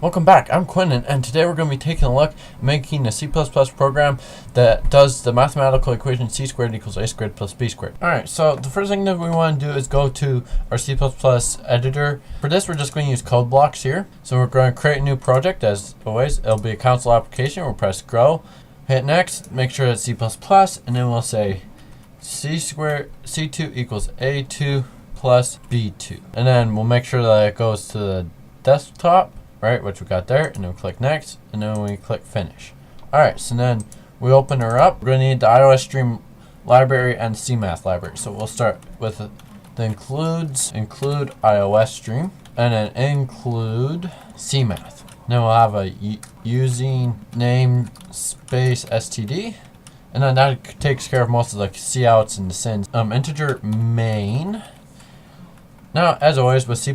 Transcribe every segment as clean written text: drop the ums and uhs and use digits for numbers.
Welcome back, I'm Quentin, and today we're going to be taking a look at making a C++ program that does the mathematical equation c squared equals a squared plus b squared. Alright, so the first thing that we want to do is go to our C++ editor. For this, we're just going to use code blocks here. So we're going to create a new project. As always, it'll be a console application. We'll press grow, hit next, make sure it's C++, and then we'll say c2 equals a2 plus b2. And then we'll make sure that it goes to the desktop, right, which we got there, and then we click next, and then we click finish. Alright, so then we open her up. We're going to need the iostream library and cmath library. So we'll start with the include iostream, and then include cmath. Then we'll have a using namespace std, and then that takes care of most of the couts and the sins. Integer main. Now, as always with C++,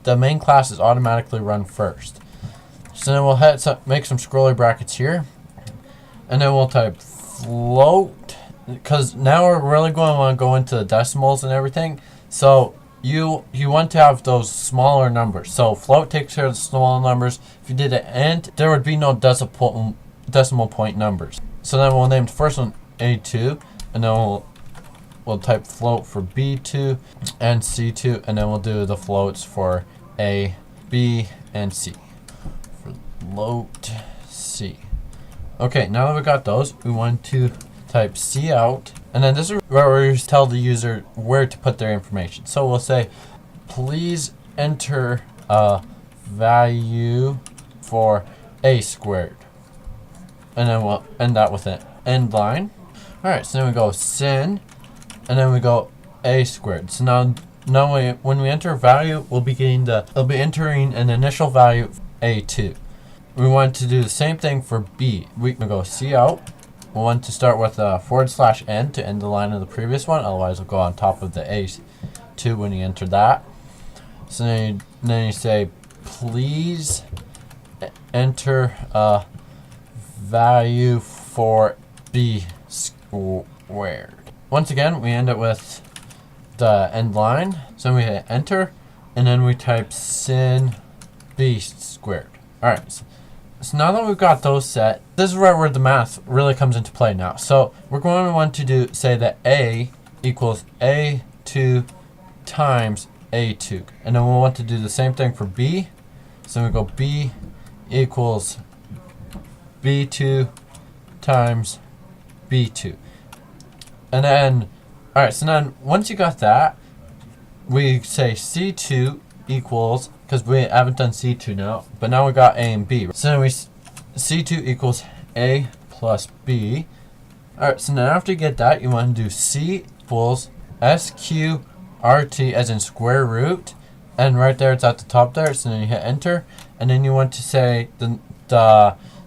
the main class is automatically run first. So then we'll make some scrolly brackets here, and then we'll type float, because now we're really going to want to go into the decimals and everything. So you want to have those smaller numbers. So float takes care of the small numbers. If you did an int, there would be no decimal point numbers. So then we'll name the first one A2, and then we'll type float for B2 and C2, and then we'll do the floats for A, B, and C. Float C. Okay, now that we got those, we want to type C out, and then this is where we tell the user where to put their information. So we'll say, please enter a value for A squared. And then we'll end that with an end line. Alright, so then we go sin, and then we go a squared. So now when we enter a value, it'll be entering an initial value a2. We want to do the same thing for b. We go c out. We want to start with a /n to end the line of the previous one. Otherwise, it'll go on top of the a2 when you enter that. So then you say, please enter a value for b squared. Once again, we end it with the end line. So we hit enter, and then we type sin b squared. Alright, so now that we've got those set, this is where the math really comes into play now. So we're going to want to say that a equals a2 times a2. And then we'll want to do the same thing for b. So we go b equals b2 times b2. And then, alright, so then once you got that, we say C2 equals, because we haven't done C2 now, but now we got A and B. So then C2 equals A plus B. Alright, so then after you get that, you want to do C equals SQRT as in square root. And right there, it's at the top there. So then you hit enter, and then you want to say the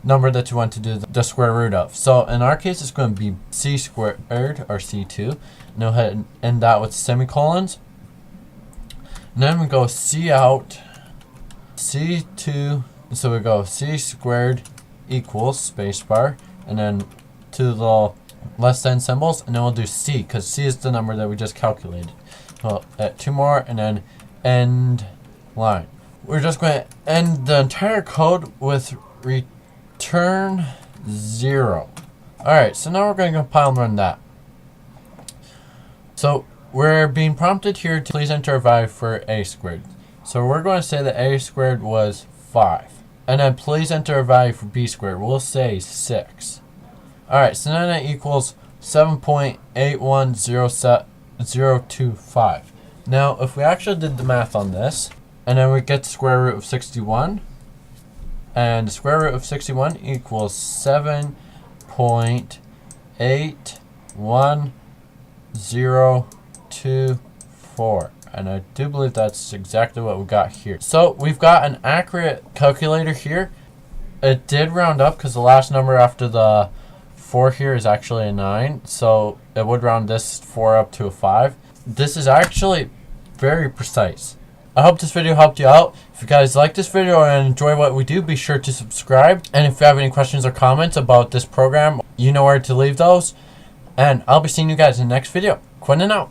number that you want to do the square root of. So in our case, it's going to be c squared, or c2. And we'll hit and end that with semicolons. And then we go c out, c2. So we go c squared equals spacebar, and then two little less than symbols, and then we'll do c, because c is the number that we just calculated. Well, two more, and then end line. We're just going to end the entire code with return 0. Alright, so now we're going to compile and run that. So we're being prompted here to please enter a value for a squared. So we're going to say that a squared was 5. And then please enter a value for b squared. We'll say 6. Alright, so then it equals 7.81025. Now, if we actually did the math on this, and then we get the square root of 61, and the square root of 61 equals 7.81024. And I do believe that's exactly what we got here. So we've got an accurate calculator here. It did round up because the last number after the 4 here is actually a 9. So it would round this 4 up to a 5. This is actually very precise. I hope this video helped you out. If you guys like this video and enjoy what we do, be sure to subscribe. And if you have any questions or comments about this program, you know where to leave those. And I'll be seeing you guys in the next video. Quentin out.